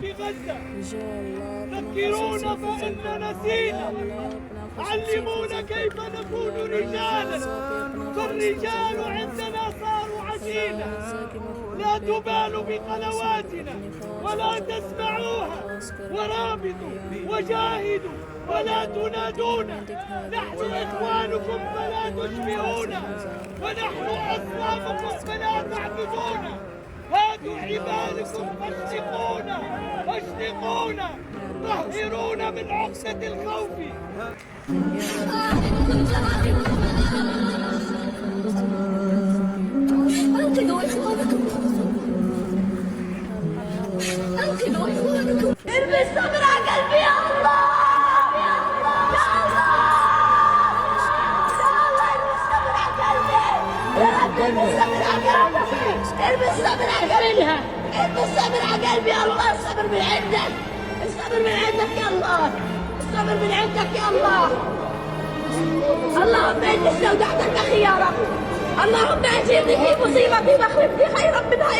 في غزة. ذكرونا فإن نسينا، علمونا كيف نكون رجالا، فالرجال عندنا صاروا عجينا. لا تبالوا بقنواتنا ولا تسمعوها، ورابطوا وجاهدوا ولا تنادونا. نحن إخوانكم فلا تشبهونا، ونحن أصنامكم فلا تعبدونا. هاتوا حبالكم فاشتقونا، فاشتقونا، طهرونا من عقدة الخوف. ارمي الصبر على قلبي يا الله، يا الله، يا الله، يا الله، ارمي الصبر على قلبي يا رب، ارمي الصبر على قلبي، ارمي الصبر على قلبي، ارمي الصبر على قلبي يا الله. الصبر من عندك، الصبر من عندك يا الله، الصبر من عندك يا الله. اللهم اني استودعتك اخي يا رب، اللهم اجرني في مصيبتي واخلفني خيرا منها.